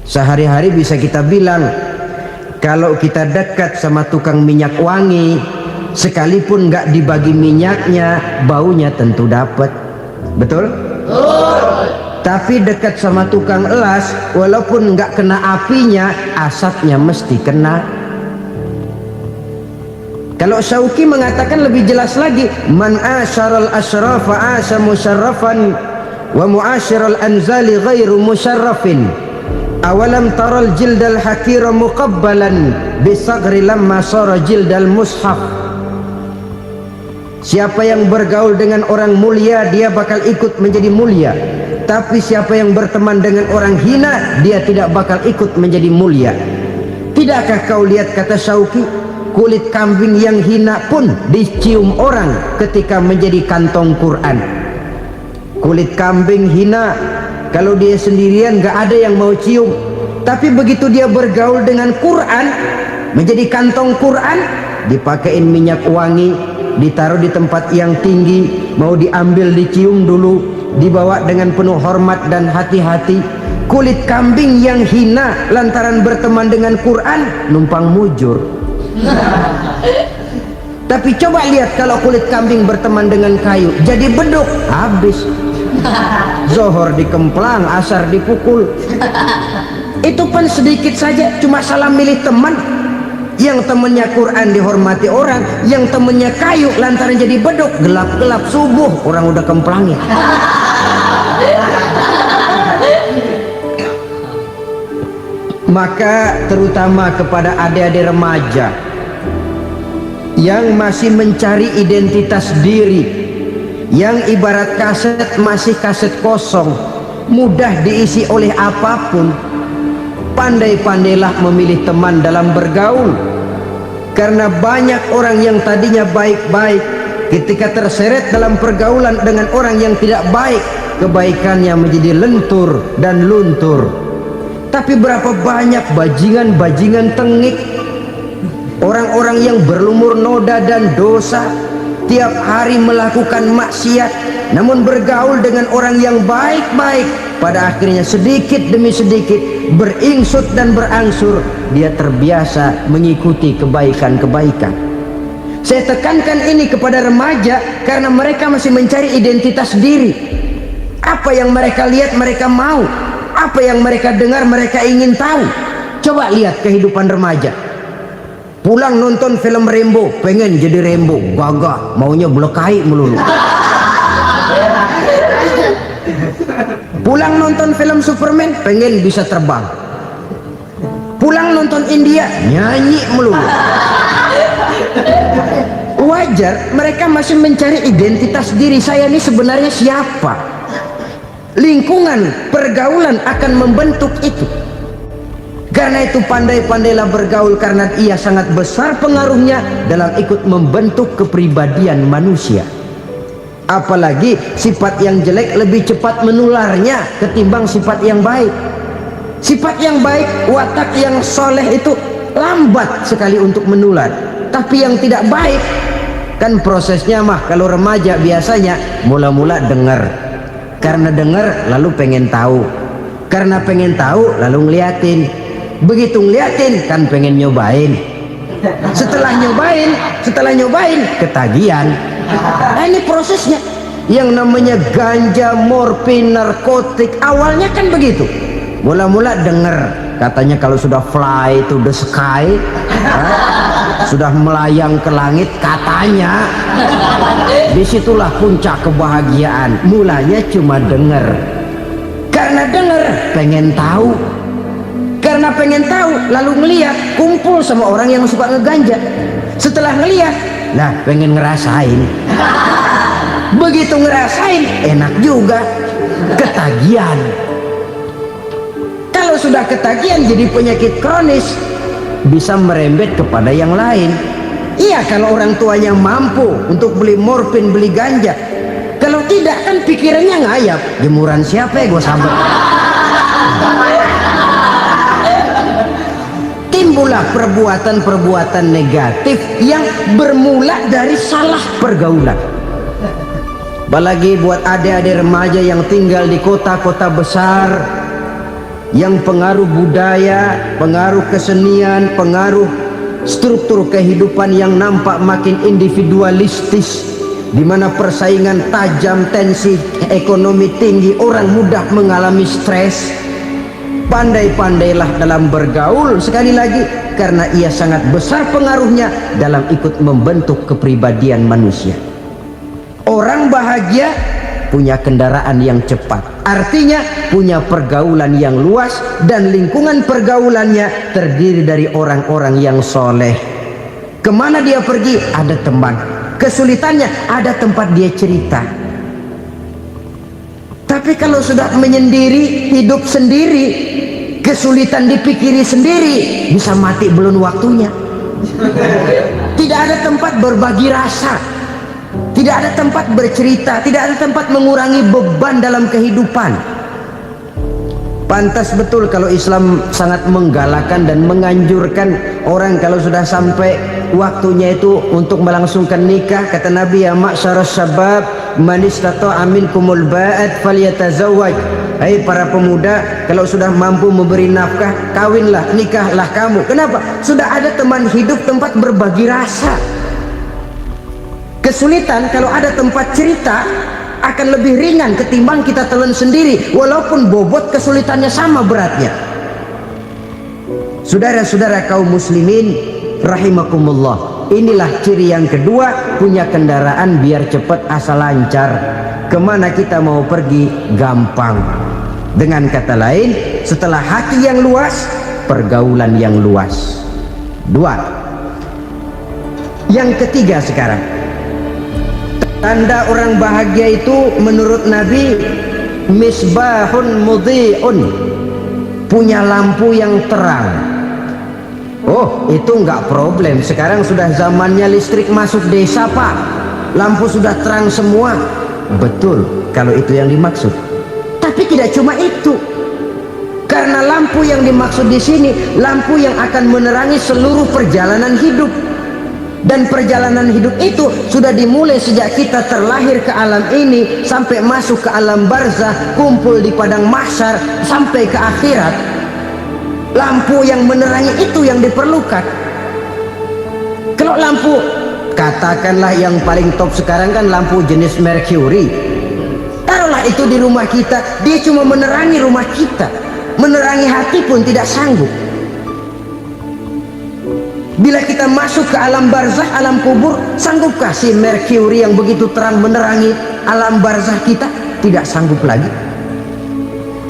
Speaker 1: Sehari-hari bisa kita bilang, kalau kita dekat sama tukang minyak wangi, sekalipun nggak dibagi minyaknya, baunya tentu dapat. Betul? Tapi dekat sama tukang elas, walaupun nggak kena apinya, asapnya mesti kena. Kalau Syauqi mengatakan lebih jelas lagi, man asyaral asyrafa asya musyarrafan wa muasyiral anzali ghairu musyarrafin. Awalam taral jildal hakira muqabbalan bisagri lamma sara jildal mushaf. Siapa yang bergaul dengan orang mulia, dia bakal ikut menjadi mulia. Tapi siapa yang berteman dengan orang hina, dia tidak bakal ikut menjadi mulia. Tidakkah kau lihat, kata Syauqi, kulit kambing yang hina pun dicium orang ketika menjadi kantong Quran. Kulit kambing hina, kalau dia sendirian gak ada yang mau cium. Tapi begitu dia bergaul dengan Quran, menjadi kantong Quran, dipakein minyak wangi, ditaruh di tempat yang tinggi, mau diambil dicium dulu, dibawa dengan penuh hormat dan hati-hati. Kulit kambing yang hina lantaran berteman dengan Quran, numpang mujur. Tapi coba lihat kalau kulit kambing berteman dengan kayu, jadi beduk, habis. Zohor dikemplang, asar dipukul. Itu pun sedikit saja, cuma salah milih teman. Yang temennya Quran dihormati orang, yang temennya kayu lantaran jadi beduk, gelap-gelap subuh orang udah kemplangnya. Maka terutama kepada adik-adik remaja yang masih mencari identitas diri, yang ibarat kaset masih kaset kosong, mudah diisi oleh apapun, pandai-pandailah memilih teman dalam bergaul. Karena banyak orang yang tadinya baik-baik, ketika terseret dalam pergaulan dengan orang yang tidak baik, kebaikannya menjadi lentur dan luntur. Tapi berapa banyak bajingan-bajingan tengik, orang-orang yang berlumur noda dan dosa, tiap hari melakukan maksiat, namun bergaul dengan orang yang baik-baik, pada akhirnya sedikit demi sedikit beringsut dan berangsur dia terbiasa mengikuti kebaikan-kebaikan. Saya tekankan ini kepada remaja karena mereka masih mencari identitas diri. Apa yang mereka lihat mereka mau, apa yang mereka dengar mereka ingin tahu. Coba lihat kehidupan remaja. Pulang nonton film Rambo, pengen jadi Rambo, gagah, maunya belekai melulu. Pulang nonton film Superman, pengen bisa terbang. Pulang nonton India, nyanyi melulu. Wajar, mereka masih mencari identitas diri. Saya ini sebenarnya siapa? Lingkungan, pergaulan akan membentuk itu. Karena itu pandai-pandailah bergaul, karena ia sangat besar pengaruhnya dalam ikut membentuk kepribadian manusia. Apalagi sifat yang jelek lebih cepat menularnya ketimbang sifat yang baik. Sifat yang baik, watak yang soleh itu lambat sekali untuk menular. Tapi yang tidak baik, kan prosesnya mah kalau remaja biasanya mula-mula dengar. Karena dengar lalu pengen tahu. Karena pengen tahu lalu ngeliatin. Begitu ngeliatin kan pengen nyobain. Setelah nyobain ketagihan. Nah, ini prosesnya. Yang namanya ganja, morfin, narkotik awalnya kan begitu. Mula-mula denger katanya kalau sudah fly to the sky, sudah melayang ke langit katanya, disitulah puncak kebahagiaan. Mulanya cuma denger. Karena denger pengen tahu. Karena pengen tahu lalu ngeliat, kumpul sama orang yang suka ngeganja. Setelah ngeliat, nah pengen ngerasain. Begitu ngerasain enak juga, ketagihan. Kalau sudah ketagihan jadi penyakit kronis, bisa merembet kepada yang lain. Iya, kalau orang tuanya mampu untuk beli morfin, beli ganja. Kalau tidak kan pikirannya ngayap, jemuran siapa ya gue sambet. Timbullah perbuatan-perbuatan negatif yang bermula dari salah pergaulan. Apalagi buat adik-adik remaja yang tinggal di kota-kota besar, yang pengaruh budaya, pengaruh kesenian, pengaruh struktur kehidupan yang nampak makin individualistis, di mana persaingan tajam, tensi ekonomi tinggi, orang mudah mengalami stres. Pandai-pandailah dalam bergaul, sekali lagi, karena ia sangat besar pengaruhnya dalam ikut membentuk kepribadian manusia. Orang bahagia punya kendaraan yang cepat, artinya punya pergaulan yang luas, dan lingkungan pergaulannya terdiri dari orang-orang yang soleh. Kemana dia pergi ada teman, kesulitannya ada tempat dia cerita. Tapi kalau sudah menyendiri, hidup sendiri, kesulitan dipikiri sendiri, bisa mati belum waktunya. Tidak ada tempat berbagi rasa, tidak ada tempat bercerita, tidak ada tempat mengurangi beban dalam kehidupan. Pantas betul kalau Islam sangat menggalakkan dan menganjurkan orang kalau sudah sampai waktunya itu untuk melangsungkan nikah. Kata Nabi, ya ma'syaras syabab man istata'a minkumul ba'at falyatazawwaj. Hai para pemuda, kalau sudah mampu memberi nafkah, kawinlah, nikahlah kamu. Kenapa? Sudah ada teman hidup, tempat berbagi rasa. Kesulitan kalau ada tempat cerita akan lebih ringan ketimbang kita telan sendiri, walaupun bobot kesulitannya sama beratnya. Saudara-saudara kaum muslimin rahimakumullah, inilah ciri yang kedua, punya kendaraan biar cepat asal lancar. Kemana kita mau pergi gampang. Dengan kata lain, setelah hati yang luas, pergaulan yang luas. Dua. Yang ketiga sekarang, tanda orang bahagia itu menurut Nabi, misbahun mudhi'un, punya lampu yang terang. Oh, itu enggak problem. Sekarang sudah zamannya listrik masuk desa, Pak. Lampu sudah terang semua. Betul, kalau itu yang dimaksud. Tapi tidak cuma itu. Karena lampu yang dimaksud di sini, lampu yang akan menerangi seluruh perjalanan hidup. Dan perjalanan hidup itu sudah dimulai sejak kita terlahir ke alam ini sampai masuk ke alam barzah, kumpul di padang mahsyar sampai ke akhirat. Lampu yang menerangi itu yang diperlukan. Kalau lampu, katakanlah yang paling top sekarang kan lampu jenis Mercury. Taruhlah itu di rumah kita, dia cuma menerangi rumah kita, menerangi hati pun tidak sanggup. Bila kita masuk ke alam barzah, alam kubur, sanggupkah si Merkuri yang begitu terang menerangi alam barzah kita? Tidak sanggup lagi.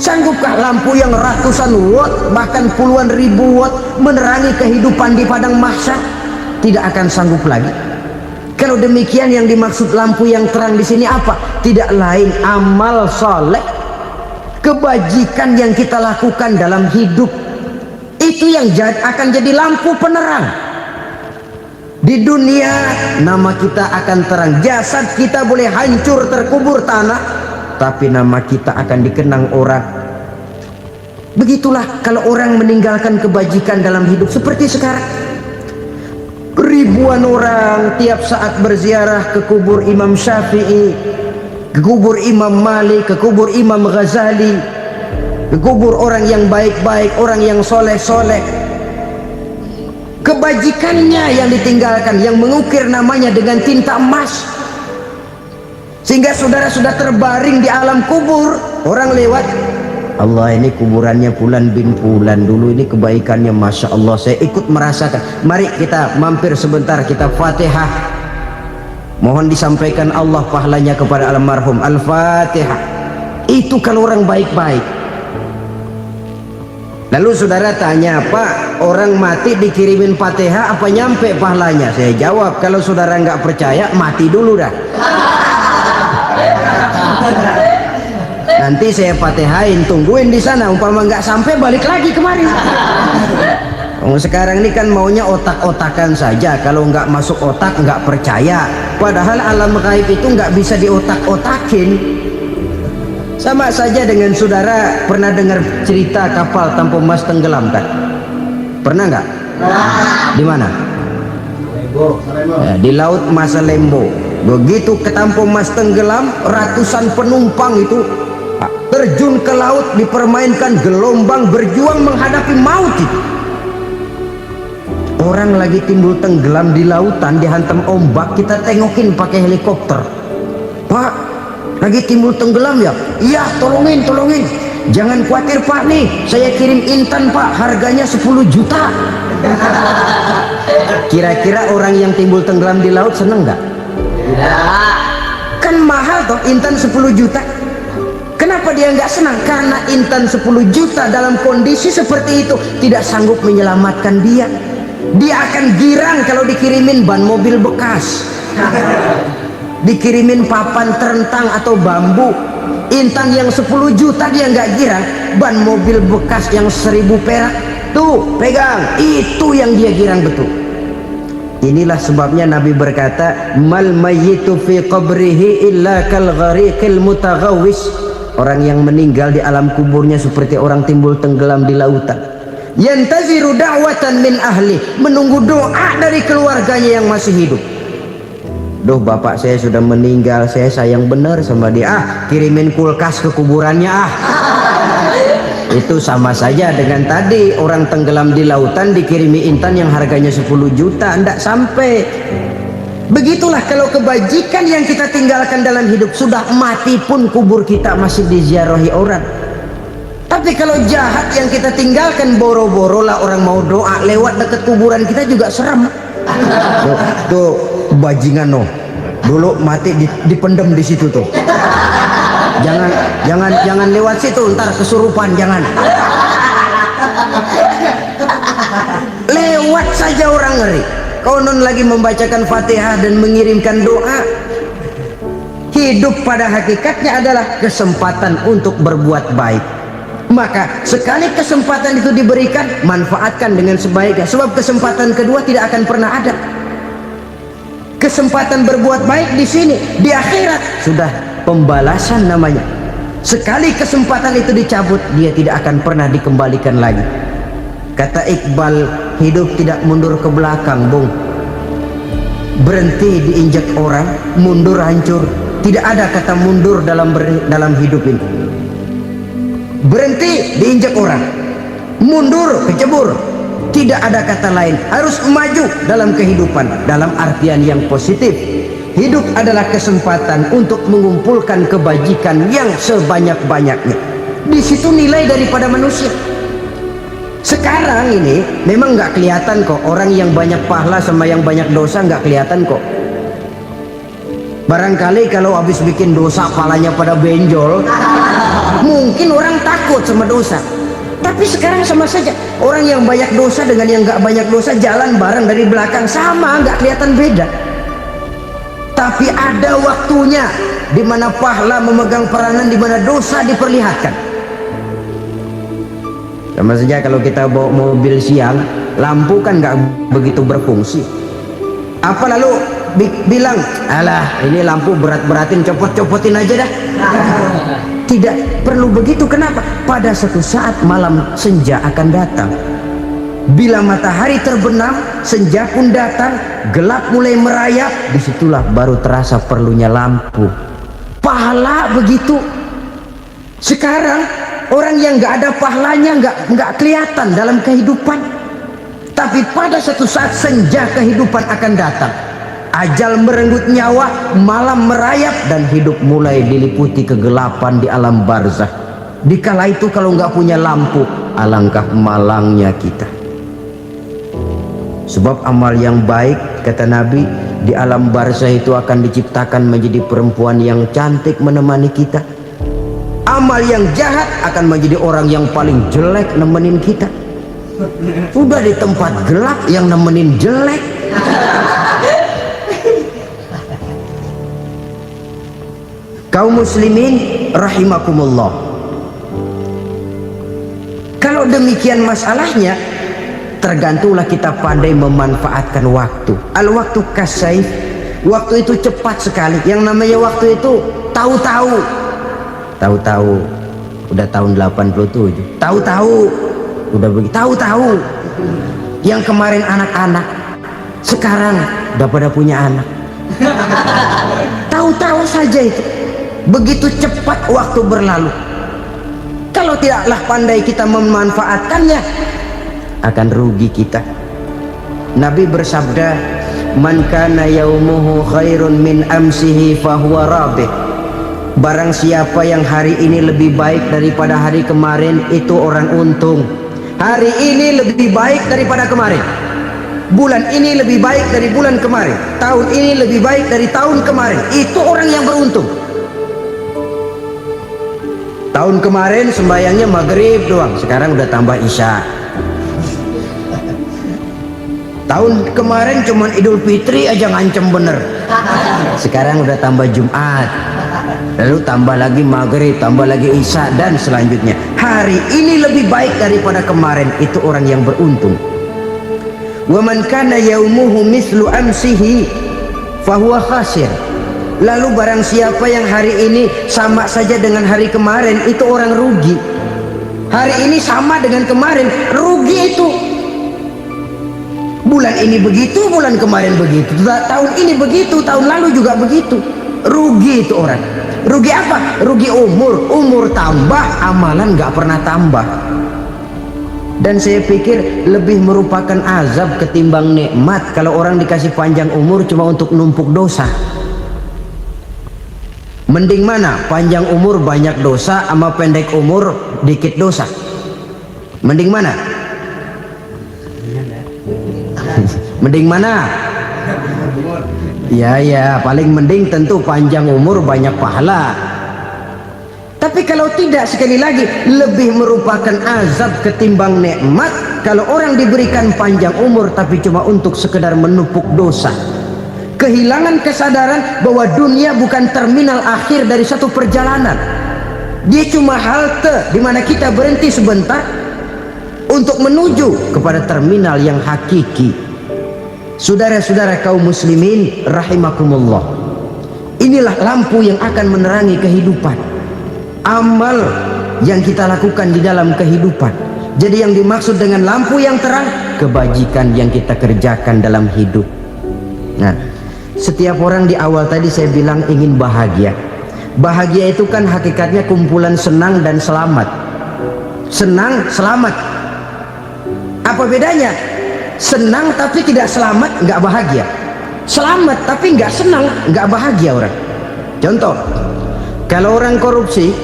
Speaker 1: Sanggupkah lampu yang ratusan watt bahkan puluhan ribu watt menerangi kehidupan di padang mahsyar? Tidak akan sanggup lagi. Kalau demikian, yang dimaksud lampu yang terang di sini apa? Tidak lain amal soleh, kebajikan yang kita lakukan dalam hidup. Itu yang akan jadi lampu penerang. Di dunia nama kita akan terang. Jasad kita boleh hancur terkubur tanah, tapi nama kita akan dikenang orang. Begitulah kalau orang meninggalkan kebajikan dalam hidup seperti sekarang. Ribuan orang tiap saat berziarah ke kubur Imam Syafi'i, ke kubur Imam Malik, ke kubur Imam Ghazali, ke kubur orang yang baik-baik, orang yang soleh-soleh. Kebajikannya yang ditinggalkan, yang mengukir namanya dengan tinta emas, sehingga saudara sudah terbaring di alam kubur. Orang lewat, Allah, ini kuburannya Fulan bin Fulan, dulu ini kebaikannya Masya Allah, saya ikut merasakan. Mari kita mampir sebentar, kita Fatihah, mohon disampaikan Allah pahalanya kepada almarhum. Al-Fatihah. Itu kalau orang baik-baik. Lalu saudara tanya, Pak, orang mati dikirimin Fatihah apa nyampe pahalanya? Saya jawab, kalau saudara nggak percaya, mati dulu dah. Nanti saya Fatihain, tungguin di sana, umpama nggak sampai balik lagi kemari. Sekarang ini kan maunya otak-otakan saja, kalau nggak masuk otak nggak percaya. Padahal alam gaib itu nggak bisa diotak-otakin. Sama saja dengan saudara pernah dengar cerita kapal tanpa emas tenggelam kan? Pernah nggak? Di mana? Ya, di laut Masalembo. Begitu ke Tampo Mas tenggelam, ratusan penumpang itu terjun ke laut, dipermainkan gelombang, berjuang menghadapi maut itu. Orang lagi timbul tenggelam di lautan, dihantam ombak, kita tengokin pakai helikopter. Pak, lagi timbul tenggelam ya? Iya, tolongin. Jangan khawatir Pak, nih saya kirim intan Pak, harganya 10 juta. Kira-kira orang yang timbul tenggelam di laut seneng nggak? Tidak. Kan mahal toh intan 10 juta. Kenapa dia nggak senang? Karena intan 10 juta dalam kondisi seperti itu tidak sanggup menyelamatkan dia. Dia akan girang kalau dikirimin ban mobil bekas, dikirimin papan terentang atau bambu. Intan yang 10 juta dia nggak girang, ban mobil bekas yang 1000 perak tuh pegang, itu yang dia girang betul. Inilah sebabnya Nabi berkata, mal mayyitu fi qabrihi illa kal ghariqil mutaghawwis. Orang yang meninggal di alam kuburnya seperti orang timbul tenggelam di lautan. Yantaziru da'watan min ahli, menunggu doa dari keluarganya yang masih hidup. Duh, bapak saya sudah meninggal, saya sayang benar sama dia. Kirimin kulkas ke kuburannya Itu sama saja dengan tadi orang tenggelam di lautan dikirimi intan yang harganya 10 juta, ndak sampai. Begitulah kalau kebajikan yang kita tinggalkan dalam hidup, sudah mati pun kubur kita masih diziarahi orang. Tapi kalau jahat yang kita tinggalkan, boro-boro lah orang mau doa lewat dekat kuburan kita juga serem. Tuh bajingan no, dulu mati dipendem di situ tuh. Jangan lewat situ, ntar kesurupan, jangan. Lewat saja orang ngeri. Konon lagi membacakan Fatihah dan mengirimkan doa. Hidup pada hakikatnya adalah kesempatan untuk berbuat baik. Maka sekali kesempatan itu diberikan, manfaatkan dengan sebaiknya. Sebab kesempatan kedua tidak akan pernah ada. Kesempatan berbuat baik di sini, di akhirat sudah pembalasan namanya. Sekali kesempatan itu dicabut, dia tidak akan pernah dikembalikan lagi. Kata Iqbal, hidup tidak mundur ke belakang, Bung. Berhenti diinjak orang, mundur hancur. Tidak ada kata mundur dalam hidup ini. Berhenti diinjak orang, mundur kecebur. Tidak ada kata lain. Harus maju dalam kehidupan, dalam artian yang positif. Hidup adalah kesempatan untuk mengumpulkan kebajikan yang sebanyak-banyaknya. Di situ nilai daripada manusia. Sekarang ini memang nggak kelihatan kok, orang yang banyak pahala sama yang banyak dosa nggak kelihatan kok. Barangkali kalau habis bikin dosa palanya pada benjol, mungkin orang takut sama dosa. Tapi sekarang sama saja, orang yang banyak dosa dengan yang nggak banyak dosa jalan bareng dari belakang, sama, nggak kelihatan beda. Tapi ada waktunya di mana pahala memegang peranan, di mana dosa diperlihatkan. Sama saja kalau kita bawa mobil siang, lampu kan nggak begitu berfungsi. Apa lalu bilang, alah ini lampu berat-beratin, copot-copotin aja dah. Tidak perlu begitu. Kenapa? Pada suatu saat malam senja akan datang. Bila matahari terbenam, senja pun datang, gelap mulai merayap, disitulah baru terasa perlunya lampu. Pahala begitu. Sekarang orang yang nggak ada pahalanya nggak kelihatan dalam kehidupan. Tapi pada suatu saat senja kehidupan akan datang. Ajal merenggut nyawa, malam merayap, dan hidup mulai diliputi kegelapan di alam barzah. Dikala itu kalau nggak punya lampu, alangkah malangnya kita. Sebab amal yang baik, kata Nabi, di alam barzah itu akan diciptakan menjadi perempuan yang cantik menemani kita. Amal yang jahat akan menjadi orang yang paling jelek nemenin kita. Udah di tempat gelap yang nemenin jelek. Kaum muslimin rahimakumullah, kalau demikian masalahnya, tergantunglah kita pandai memanfaatkan waktu. Al-waktu kasayf, waktu itu cepat sekali. Yang namanya waktu itu tahu-tahu udah tahun 87, tahu-tahu udah begitu, tahu-tahu yang kemarin anak-anak sekarang udah pada punya anak. Tahu-tahu saja itu. Begitu cepat waktu berlalu. Kalau tidaklah pandai kita memanfaatkannya, akan rugi kita. Nabi bersabda, man kana yaumuhu khairun min amsihi fahuwa rabih. Barang siapa yang hari ini lebih baik daripada hari kemarin, itu orang untung. Hari ini lebih baik daripada kemarin, bulan ini lebih baik dari bulan kemarin, tahun ini lebih baik dari tahun kemarin, itu orang yang beruntung. Tahun kemarin sembayangnya maghrib doang, sekarang udah tambah isya. Tahun kemarin cuman Idul Fitri aja ngancem bener, sekarang udah tambah Jumat, lalu tambah lagi maghrib, tambah lagi isya, dan selanjutnya. Hari ini lebih baik daripada kemarin, itu orang yang beruntung. Wa man kana yaumuhu mislu amsihi fahuwa khasir. Lalu barang siapa yang hari ini sama saja dengan hari kemarin, itu orang rugi. Hari ini sama dengan kemarin, rugi itu. Bulan ini begitu, bulan kemarin begitu, tahun ini begitu, tahun lalu juga begitu. Rugi itu orang. Rugi apa? Rugi umur. Umur tambah, amalan nggak pernah tambah. Dan saya pikir lebih merupakan azab ketimbang nikmat kalau orang dikasih panjang umur cuma untuk numpuk dosa. Mending mana? Panjang umur banyak dosa sama pendek umur dikit dosa? Mending mana? Mending mana? Ya, paling mending tentu panjang umur banyak pahala. Tapi kalau tidak, sekali lagi, lebih merupakan azab ketimbang nikmat kalau orang diberikan panjang umur tapi cuma untuk sekedar menumpuk dosa. Kehilangan kesadaran bahwa dunia bukan terminal akhir dari satu perjalanan. Dia cuma halte di mana kita berhenti sebentar untuk menuju kepada terminal yang hakiki. Saudara-saudara kaum muslimin rahimakumullah, inilah lampu yang akan menerangi kehidupan. Amal yang kita lakukan di dalam kehidupan. Jadi yang dimaksud dengan lampu yang terang, kebajikan yang kita kerjakan dalam hidup. Nah, setiap orang di awal tadi saya bilang ingin bahagia. Bahagia itu kan hakikatnya kumpulan senang dan selamat. Senang, selamat. Apa bedanya? Senang tapi tidak selamat, nggak bahagia. Selamat tapi nggak senang, nggak bahagia orang. Contoh, kalau orang korupsi,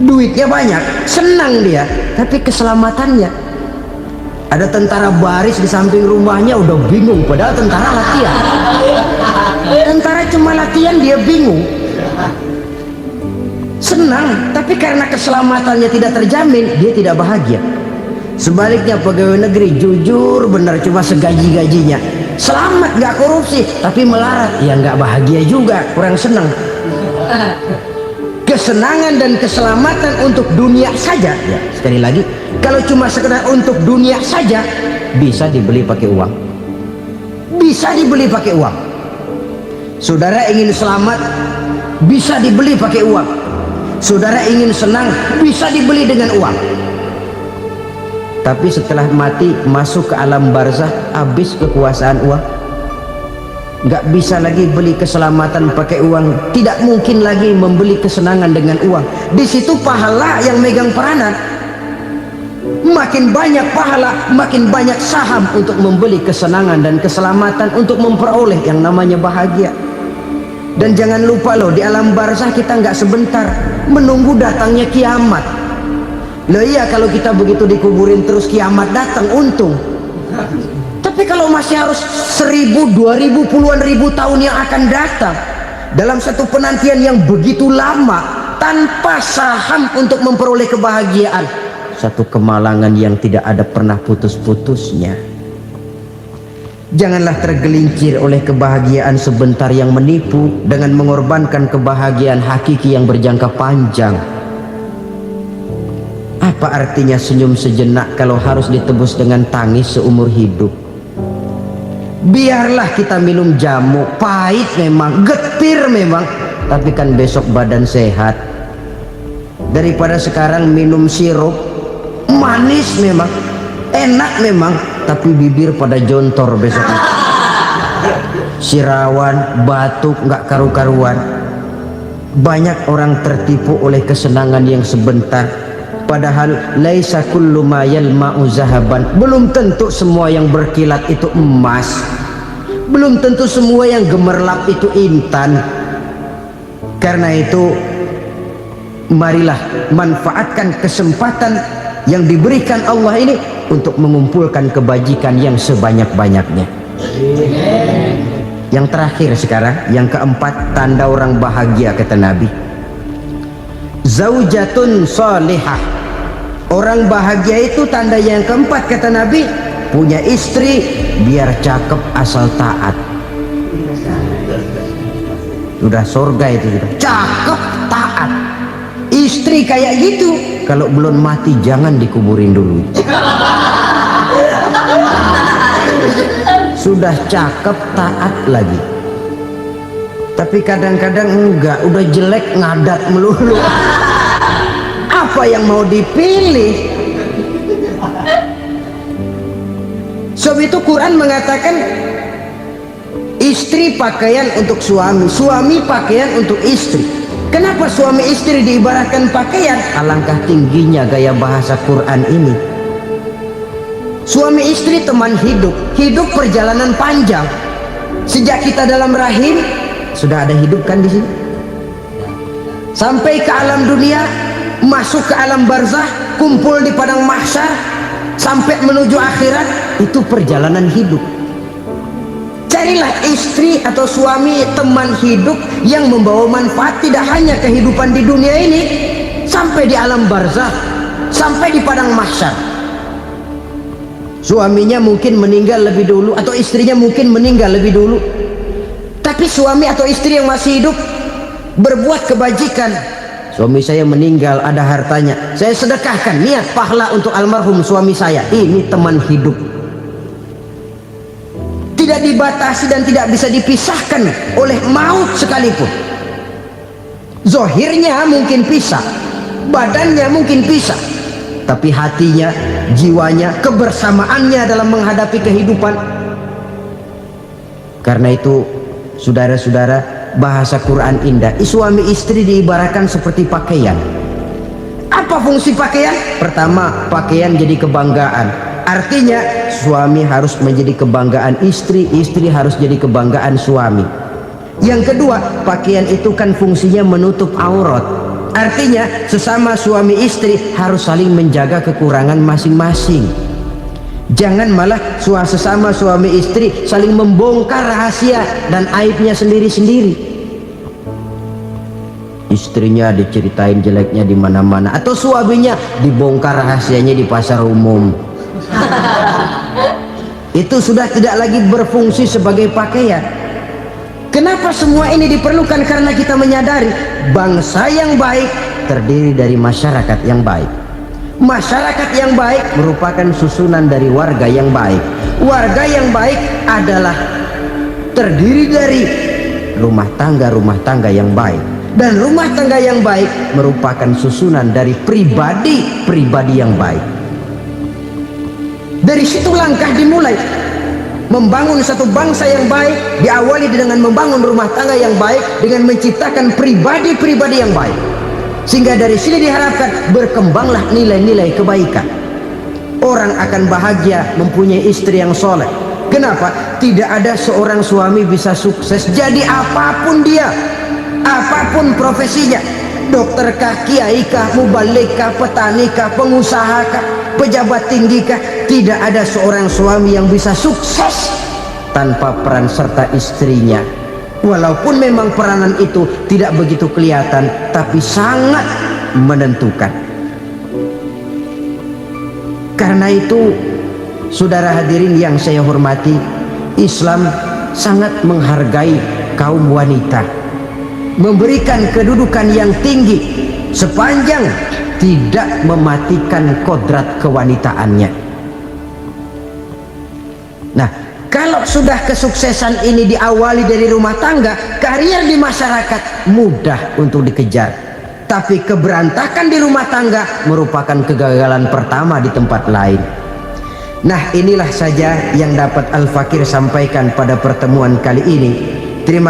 Speaker 1: duitnya banyak, senang dia, tapi keselamatannya. Ada tentara baris di samping rumahnya udah bingung, padahal tentara latihan. Tentara cuma latihan, dia bingung. Senang, tapi karena keselamatannya tidak terjamin, dia tidak bahagia. Sebaliknya pegawai negeri jujur benar, cuma segaji-gajinya, selamat nggak korupsi, tapi melarat, ya nggak bahagia juga, kurang senang. Kesenangan dan keselamatan untuk dunia saja, ya sekali lagi, kalau cuma sekedar untuk dunia saja, bisa dibeli pakai uang, bisa dibeli pakai uang. Saudara ingin selamat, bisa dibeli pakai uang. Saudara ingin senang, bisa dibeli dengan uang. Tapi setelah mati, masuk ke alam barzah, habis kekuasaan uang. Nggak bisa lagi beli keselamatan pakai uang, tidak mungkin lagi membeli kesenangan dengan uang. Di situ pahala yang megang peranan. Makin banyak pahala, makin banyak saham untuk membeli kesenangan dan keselamatan, untuk memperoleh yang namanya bahagia. Dan jangan lupa loh, di alam barzah kita nggak sebentar, menunggu datangnya kiamat. Loh iya, kalau kita begitu dikuburin terus kiamat datang, untung. Tapi kalau masih harus 1000, 2000, puluhan ribu tahun yang akan datang, dalam satu penantian yang begitu lama, tanpa saham untuk memperoleh kebahagiaan, satu kemalangan yang tidak ada pernah putus-putusnya. Janganlah tergelincir oleh kebahagiaan sebentar yang menipu dengan mengorbankan kebahagiaan hakiki yang berjangka panjang. Apa artinya senyum sejenak kalau harus ditebus dengan tangis seumur hidup? Biarlah kita minum jamu, pahit memang, getir memang, tapi kan besok badan sehat. Daripada sekarang minum sirup, manis memang, enak memang, tapi bibir pada jontor besok. Sirawan, batuk, nggak karu-karuan. Banyak orang tertipu oleh kesenangan yang sebentar, padahal laisa kullu ma yalma'u zahaban. Belum tentu semua yang berkilat itu emas, belum tentu semua yang gemerlap itu intan. Karena itu, marilah manfaatkan kesempatan yang diberikan Allah ini untuk mengumpulkan kebajikan yang sebanyak-banyaknya. Yang terakhir sekarang, yang keempat, tanda orang bahagia kata Nabi, zaujatun salihah. Orang bahagia itu tanda yang keempat kata Nabi, punya istri biar cakep asal taat. Udah surga itu, sudah cakep taat. Istri kayak gitu, kalau belum mati jangan dikuburin dulu. Sudah cakep taat lagi, tapi kadang-kadang enggak, udah jelek ngadat melulu. Apa yang mau dipilih? Sebab itu Quran mengatakan istri pakaian untuk suami, suami pakaian untuk istri. Kenapa suami istri diibaratkan pakaian? Alangkah tingginya gaya bahasa Quran ini. Suami istri teman hidup, hidup perjalanan panjang. Sejak kita dalam rahim sudah ada hidup kan di sini. Sampai ke alam dunia, masuk ke alam barzah, kumpul di padang mahsyar, sampai menuju akhirat, itu perjalanan hidup. Carilah istri atau suami teman hidup yang membawa manfaat tidak hanya kehidupan di dunia ini, sampai di alam barzah, sampai di padang mahsyar. Suaminya mungkin meninggal lebih dulu, atau istrinya mungkin meninggal lebih dulu, tapi suami atau istri yang masih hidup berbuat kebajikan. Suami saya meninggal, ada hartanya, saya sedekahkan, niat pahala untuk almarhum suami saya. Ini teman hidup, tidak dibatasi dan tidak bisa dipisahkan oleh maut sekalipun. Zohirnya mungkin pisah, badannya mungkin pisah, tapi hatinya, jiwanya, kebersamaannya dalam menghadapi kehidupan. Karena itu, saudara-saudara, bahasa Quran indah. Suami istri diibaratkan seperti pakaian. Apa fungsi pakaian? Pertama, pakaian jadi kebanggaan. Artinya suami harus menjadi kebanggaan istri, istri harus jadi kebanggaan suami. Yang kedua, pakaian itu kan fungsinya menutup aurat. Artinya sesama suami istri harus saling menjaga kekurangan masing-masing. Jangan malah sesama suami istri saling membongkar rahasia dan aibnya sendiri-sendiri. Istrinya diceritain jeleknya di mana-mana, atau suaminya dibongkar rahasianya di pasar umum. Itu sudah tidak lagi berfungsi sebagai pakaian. Kenapa semua ini diperlukan? Karena kita menyadari bangsa yang baik terdiri dari masyarakat yang baik. Masyarakat yang baik merupakan susunan dari warga yang baik. Warga yang baik adalah terdiri dari rumah tangga yang baik. Dan rumah tangga yang baik merupakan susunan dari pribadi-pribadi yang baik. Dari situ langkah dimulai. Membangun satu bangsa yang baik diawali dengan membangun rumah tangga yang baik, dengan menciptakan pribadi-pribadi yang baik. Sehingga dari sini diharapkan berkembanglah nilai-nilai kebaikan. Orang akan bahagia mempunyai istri yang soleh. Kenapa? Tidak ada seorang suami bisa sukses jadi apapun dia, apapun profesinya. Dokterkah, kiaikah, mubalikah, petanikah, pengusahakah, pejabat tinggikah, tidak ada seorang suami yang bisa sukses tanpa peran serta istrinya. Walaupun memang peranan itu tidak begitu kelihatan, tapi sangat menentukan. Karena itu, saudara hadirin yang saya hormati, Islam sangat menghargai kaum wanita, memberikan kedudukan yang tinggi sepanjang tidak mematikan kodrat kewanitaannya. Nah, kalau sudah kesuksesan ini diawali dari rumah tangga, karier di masyarakat mudah untuk dikejar. Tapi keberantakan di rumah tangga merupakan kegagalan pertama di tempat lain. Nah, inilah saja yang dapat Al-Fakir sampaikan pada pertemuan kali ini. Terima